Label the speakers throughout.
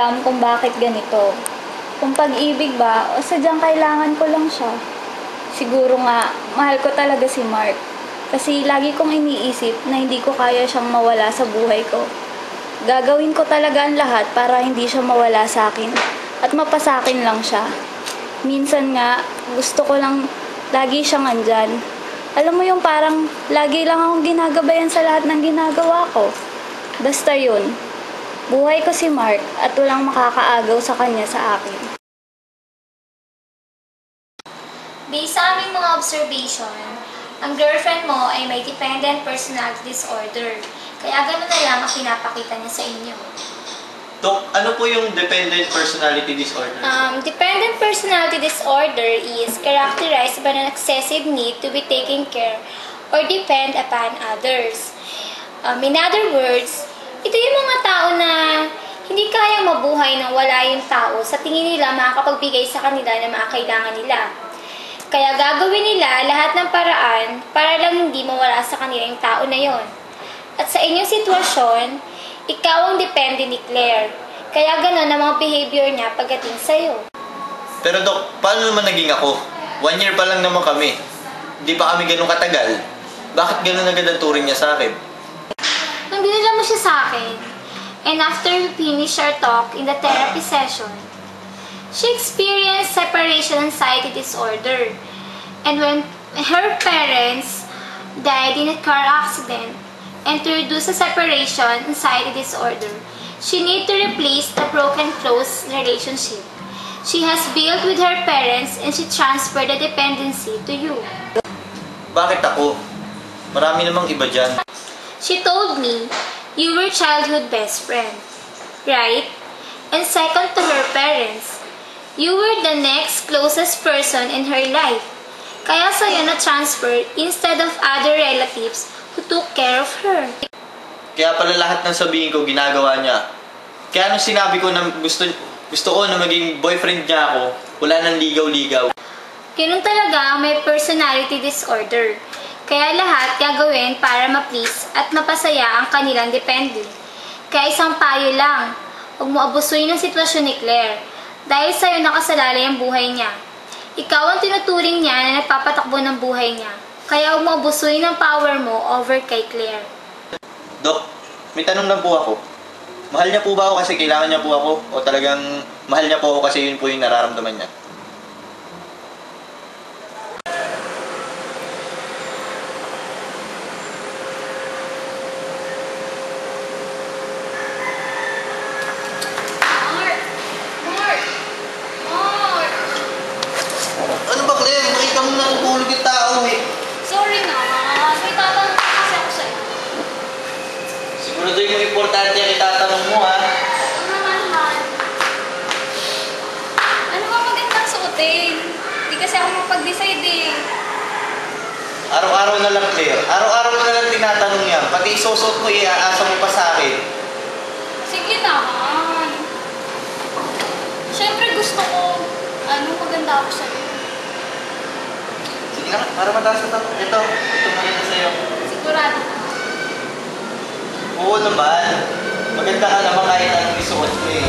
Speaker 1: alam kung bakit ganito. Kung pag-ibig ba o sadyang kailangan ko lang siya. Siguro nga, mahal ko talaga si Mark. Kasi lagi kong iniisip na hindi ko kaya siyang mawala sa buhay ko. Gagawin ko talaga ang lahat para hindi siya mawala sa akin at mapasakin lang siya. Minsan nga, gusto ko lang lagi siyang andyan. Alam mo yung parang lagi lang akong ginagabayan sa lahat ng ginagawa ko. Basta yun, buhay ko si Mark at walang makakaagaw sa kanya sa akin.
Speaker 2: Based sa aming mga observation, ang girlfriend mo ay may dependent personality disorder. Kaya gano'n na lang ang pinapakita niya sa inyo.
Speaker 3: Dok, ano po yung dependent personality disorder?
Speaker 2: Dependent personality disorder is characterized by an excessive need to be taken care or depend upon others. In other words, ito yung mga tao na hindi kayang mabuhay nang wala yung tao sa tingin nila makakapagbigay sa kanila ng mga kailangan nila. Kaya gagawin nila lahat ng paraan para lang hindi mawala sa kanila yung tao na yon. At sa inyong sitwasyon, ikaw ang depende ni Claire. Kaya gano'n ang mga behavior niya pagdating sa'yo. Pero
Speaker 3: Dok, paano naman naging ako? 1 year pa lang naman kami. Hindi pa kami ganun katagal. Bakit ganun agad ang turing niya sa akin?
Speaker 2: Nang dinala mo siya sa akin, and after we finish our talk in the therapy session, she experienced separation anxiety disorder. And when her parents died in a car accident, and to reduce the separation anxiety disorder, she need to replace the broken close relationship she has built with her parents, and she transferred the dependency to you.
Speaker 3: Bakit ako? Marami namang iba dyan.
Speaker 2: She told me you were childhood best friend, right? And second to her parents, you were the next closest person in her life. Kaya sa'yo na-transfer instead of other relatives who took care of her.
Speaker 3: Kaya pala lahat ng sabihin ko, ginagawa niya. Kaya nung sinabi ko na gusto ko na maging boyfriend niya ako, wala nang ligaw-ligaw.
Speaker 2: Ganun talaga ang may personality disorder. Kaya lahat gagawin para ma-please at mapasaya ang kanilang depende. Kaya isang payo lang, huwag mo abusuin ang sitwasyon ni Claire. Dahil sa'yo nakasalalay ang buhay niya. Ikaw ang tinuturing niya na nagpapatakbo ng buhay niya. Kaya huwag mo abusuin ang power mo over kay Claire.
Speaker 3: Dok, may tanong lang po ako. Mahal niya po ba ako kasi kailangan niya po ako? O talagang mahal niya po ako kasi yun po yung nararamdaman niya? Ano ba, Claire? Nakita mo na nagulog yung tao eh.
Speaker 2: Sorry na, may tatanong kasi ako sa'yo.
Speaker 3: Siguraduhin mo importante ang itatanong mo, ha?
Speaker 2: Ano naman, Han? Ano ba magandang suotin? Hindi kasi ako mapag-decide eh.
Speaker 3: Araw-araw na lang, Claire. Araw-araw mo na lang tinatanong yan. Pati isusot mo, iaasa mo pa sa akin.
Speaker 2: Sige naman. Siyempre gusto ko, maganda ako sa'yo.
Speaker 3: Sige na, para mataas na tanong. Ito maganda sa'yo.
Speaker 2: Sigurado ka.
Speaker 3: Oo naman. Maganda ka naman kahit anong isuot mo eh.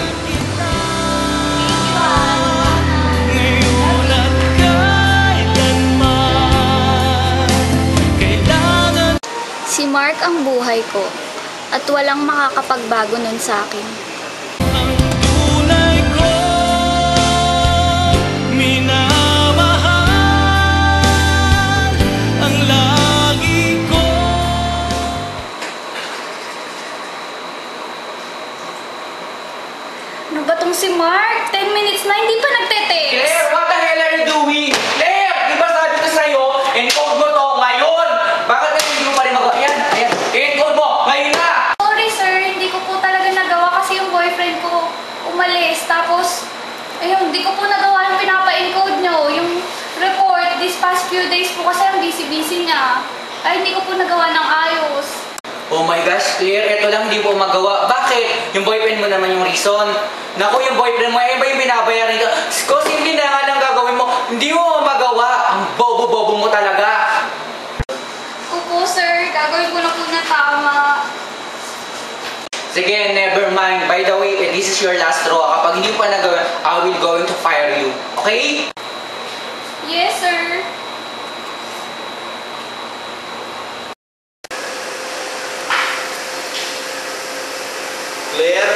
Speaker 1: Si Mark ang buhay ko at walang makakapagbago nun sa akin.
Speaker 2: Ano ba tong si Mark? 10 minutes na, hindi pa nagte-text.
Speaker 4: Claire, what the hell are you doing? Claire, di ba sabi ko sa'yo, encode mo to ngayon? Bakit na hindi mo pa rin magawa? Ayan, encode mo, ngayon na!
Speaker 2: Sorry sir, hindi ko po talaga nagawa kasi yung boyfriend ko umalis. Tapos, ayun, hindi ko po nagawa yung pinapa-encode nyo. Yung report, this past few days po kasi ang busy-busy niya. Ay, hindi ko po nagawa ng ayos.
Speaker 4: Oh my gosh, Claire, eto lang hindi mo magawa. Bakit? Yung boyfriend mo naman yung reason. Naku, yung boyfriend mo, ba yung binabayaran nito? Kasi hindi na nga lang gagawin mo, hindi mo magawa. Ang bobo-bobo mo talaga.
Speaker 2: Opo sir, gagawin ko na po na tama.
Speaker 4: Sige, never mind. By the way, this is your last straw. Kapag hindi mo pa nagawa, I will going to fire you. Okay?
Speaker 2: Yes, sir.
Speaker 3: Claire?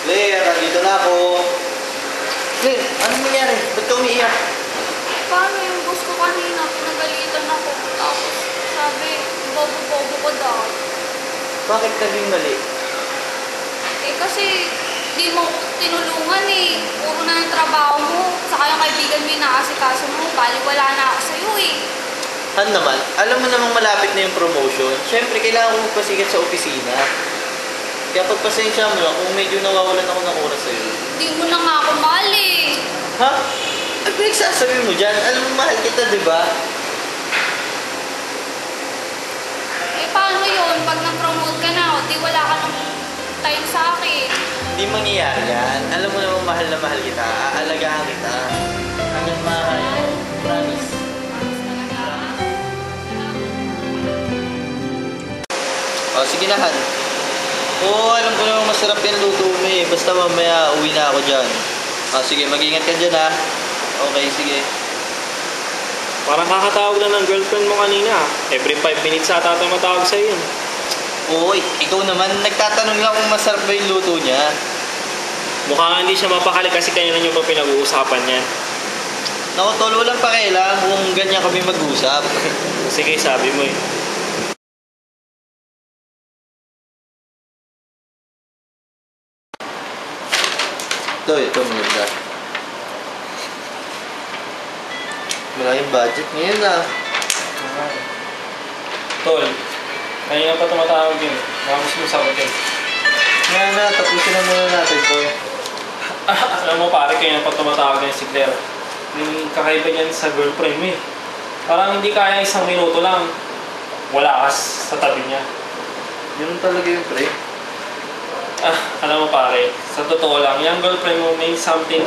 Speaker 3: Claire, nandito na ako. Claire, anong nangyari? Ba't ka umiiyak?
Speaker 1: Paano yung boss ko kanina? Pinagalitan ako. Tapos sabi, bobo-bobo ko daw.
Speaker 3: Bakit naging mali?
Speaker 1: Eh kasi, di mo ko tinulungan eh. Puro na yung trabaho mo. Saka yung kaibigan mo yung naasikaso mo. Bali wala na ako sa'yo eh.
Speaker 3: Han naman, alam mo namang malapit na yung promotion. Siyempre, kailangan ko magpasikat sa opisina. Kaya pagpasensya mo lang kung medyo nawawalan ako ng oras sa'yo.
Speaker 1: Di mo na nga ako mahal eh.
Speaker 3: Ha? Ano ba sasabihin mo dyan? Alam mo, mahal kita, di ba?
Speaker 1: Eh paano yun? Pag na-promote ka na, o di wala ka ng time sa akin.
Speaker 3: Hindi mangyayari yan. Alam mo namang mahal na mahal kita. Aalagaan kita. Hanggang mahal. Promise. O, sige na, Han. Oo, alam ko namang masarap yan luto mo eh. Basta mamaya uwi na ako dyan. Sige, mag-ingat ka dyan ha. Okay, sige.
Speaker 5: Parang kakatawag na ng girlfriend mo kanina. Every 5 minutes ata tumatawag sa'yo yun.
Speaker 3: Oo, ikaw naman. Nagtatanong lang kung masarap ba yung luto niya.
Speaker 5: Mukhang hindi siya mapakali kasi kanina nyo pa pinag-uusapan yan.
Speaker 3: Naku, tol, walang pakialam kung ganyan kami mag-usap.
Speaker 5: Sige, sabi mo eh.
Speaker 3: Ito maganda. Malaking budget ngayon ah.
Speaker 5: Tol, kanina pa tumatawag yun. Baka gusto mo sagutin.
Speaker 3: Nga na, tapusin na muna natin to.
Speaker 5: Alam mo pare, kanina pa tumatawag yan si Claire. May kakaiba niyan sa girlfriend mo eh. Parang hindi kaya 1 minuto lang. Wala ka sa tabi niya.
Speaker 3: Yun talaga yung pre.
Speaker 5: Alam mo pare, sa totoo lang, yung girlfriend mo may something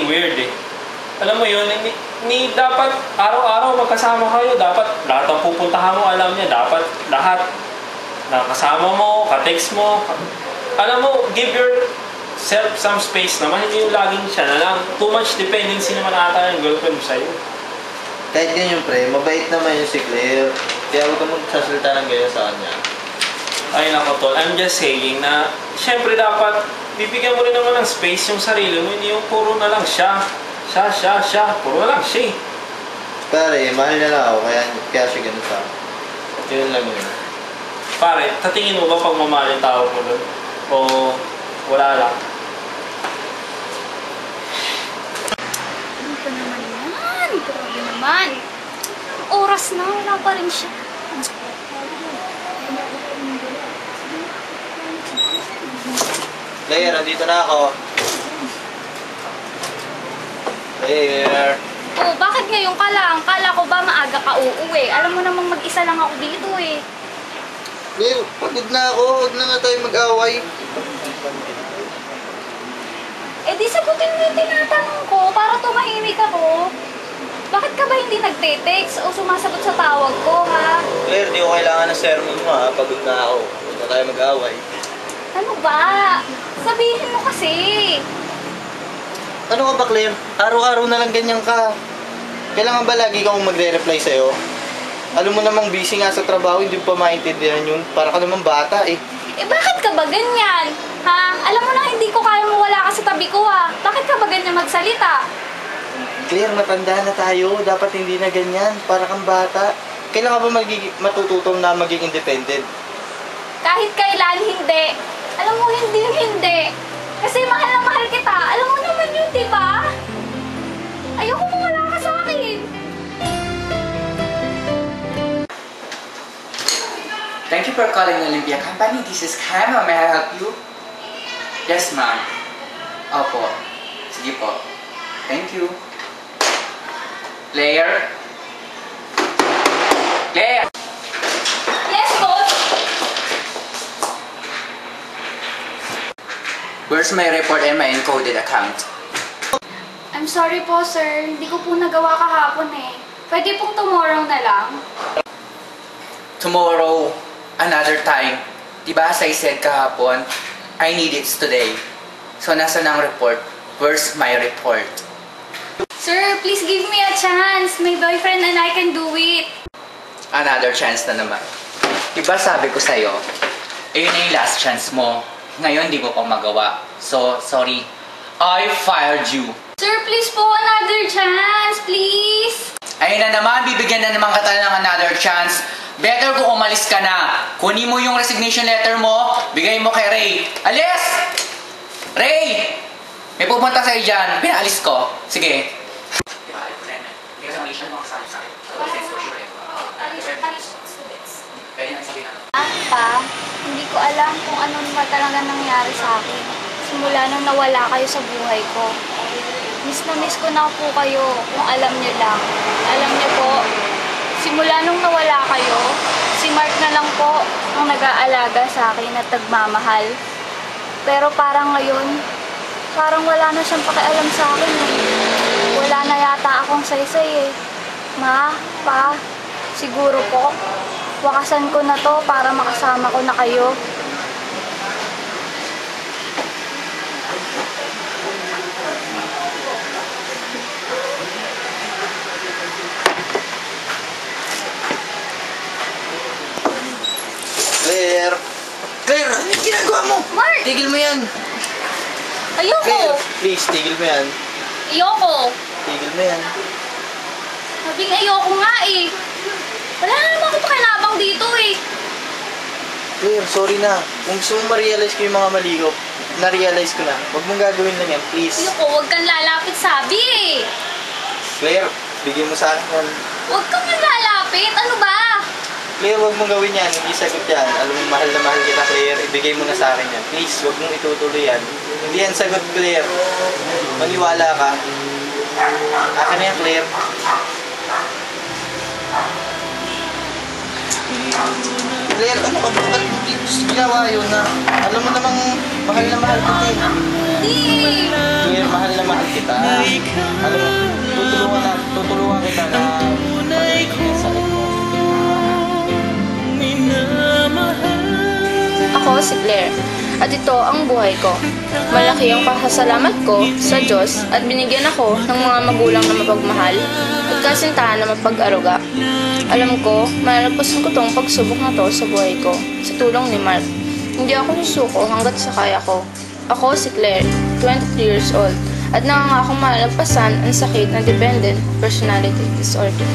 Speaker 5: weird eh. Alam mo yun, ni dapat araw-araw magkasama kayo. Dapat lahat ang pupuntahan mo, alam niya. Dapat lahat nakasama mo, ka-text mo. Alam mo, give yourself some space naman. Hindi yung laging siya na lang. Too much dependency naman ata yung girlfriend mo sa'yo.
Speaker 3: Kahit ganyan pre, mabait naman yung si Claire. Kaya huwag ka magsasalita ng ganyan sa kanya.
Speaker 5: Ay nako tol, I'm just saying na syempre dapat bibigyan mo rin naman ng space yung sarili mo. Hindi yung puro na lang siya. Puro na lang siya eh.
Speaker 3: Pare, mahal niya lang ako, kaya siya ganun sa akin. Yun lang yun.
Speaker 5: Pare, tatingin mo ba pagmamahal yung tao mo doon? O wala lang?
Speaker 1: Ano pa naman yan? Grabe naman. Oras na, wala pa rin siya.
Speaker 3: Claire, nandito na ako. Claire.
Speaker 1: Oh, bakit ngayon ka lang? Kala ko ba maaga ka uuwi? Alam mo namang mag-isa lang ako dito eh.
Speaker 3: Claire, pagod na ako. Huwag na nga tayo mag-away.
Speaker 1: Eh di sagutin mo yung tinatanong ko para tumahimik ako. Bakit ka ba hindi nagte-text o sumasagot sa tawag ko, ha?
Speaker 3: Claire, di ko kailangan ng sermon mo ha. Pagod na ako. Huwag na tayo mag-away.
Speaker 1: Ano ba? Sabihin mo kasi.
Speaker 3: Ano ka ba, Claire? Araw-araw na lang ganyan ka. Kailangan ba lagi ka kong magre-reply sa'yo? Alam mo namang busy nga sa trabaho, hindi pa maintindihan yun. Para ka namang bata eh.
Speaker 1: Eh bakit ka ba ganyan? Ha? Alam mo na hindi ko kaya mawala ka sa tabi ko, ha? Bakit ka ba ganyan magsalita?
Speaker 3: Claire, matanda na tayo. Dapat hindi na ganyan. Para kang bata. Kailangan ba matututong na maging independent?
Speaker 1: Kahit kailan hindi. Alam mo, hindi. Kasi mahal na mahal kita. Alam mo naman yun, di ba? Ayoko mawala ka sa akin.
Speaker 4: Thank you for calling Olympia Company. This is Cam. May I help you? Yes, ma'am. Opo. Sige po. Thank you. Claire? Claire!
Speaker 1: Yes, boss.
Speaker 4: Where's my report and my encoded account?
Speaker 1: I'm sorry po, sir. Hindi ko po nagawa kahapon eh. Pwede pong tomorrow na lang.
Speaker 4: Tomorrow, another time. Diba as I said kahapon, I need it today. So, nasa ng report? Where's my report?
Speaker 1: Sir, please give me a chance. My boyfriend and I can do it.
Speaker 4: Another chance na naman. Diba sabi ko sa'yo, ayun na yung last chance mo. Ngayon, di mo pa magawa. So, sorry. I fired you.
Speaker 1: Sir, please po, another chance, please.
Speaker 4: Ayun na naman, bibigyan na naman kita ng another chance. Better kung umalis ka na. Kunin mo yung resignation letter mo, bigay mo kay Ray. Alis! Ray! May pupunta sa'yo dyan. Pinalis ko. Sige.
Speaker 1: Pa, hindi ko alam kung ano naman talaga nangyari sa akin. Simula nung nawala kayo sa buhay ko. Miss na miss ko na po kayo kung alam niyo lang. Alam niyo po, simula nung nawala kayo, si Mark na lang po ang nag-aalaga sa akin at nagmamahal. Pero parang ngayon, parang wala na siyang pakialam sa akin eh. Wala na yata akong saysay eh. Ma, pa, siguro po, wakasan ko na to para makasama ko na kayo.
Speaker 3: Claire! Claire, ano yung ginagawa mo?
Speaker 1: Mark!
Speaker 3: Tigil mo yan.
Speaker 1: Ayoko!
Speaker 3: Claire, please, tigil mo yan.
Speaker 1: Ayoko!
Speaker 3: Tigil mo yan.
Speaker 1: Sabing ayoko nga eh. Wala na naman akong pakinabang dito eh.
Speaker 3: Claire, sorry na. Kung gusto mong ma-realize ko yung mga mali ko, na-realize ko na. Huwag mong gagawin lang yan, please.
Speaker 1: Ayoko, huwag kang lalapit sabi eh.
Speaker 3: Claire, bigyan mo sa akin yan.
Speaker 1: Huwag kang lalapit, ano ba?
Speaker 3: Claire, huwag mong gawin yan. Hindi sagot yan. Alam mo, mahal na mahal kita, Claire. Ibigay mo na sa akin yan. Please, huwag mong itutuloy yan. Hindi yan sagot, Claire. Maniwala ka. Akin na yan, Claire. Claire, ano ka ba? Ba't ginawa yun na? Alam mo namang mahal na mahal kita eh.
Speaker 1: Hindi.
Speaker 3: Claire, mahal na mahal kita. Alam mo, tutulungan kita na pag-ibig yan sa akin mo.
Speaker 6: Ako si Claire, at ito ang buhay ko. Malaki ang pasasalamat ko sa Diyos at binigyan ako ng mga magulang na mapagmahal at kasintahan na mapag-aruga. Alam ko, malalampasan ko tong pagsubok na to sa buhay ko, sa tulong ni Mark. Hindi ako susuko hanggat sa kaya ko. Ako si Claire, 23 years old, at nangangakong malalampasan ang sakit na dependent personality disorder.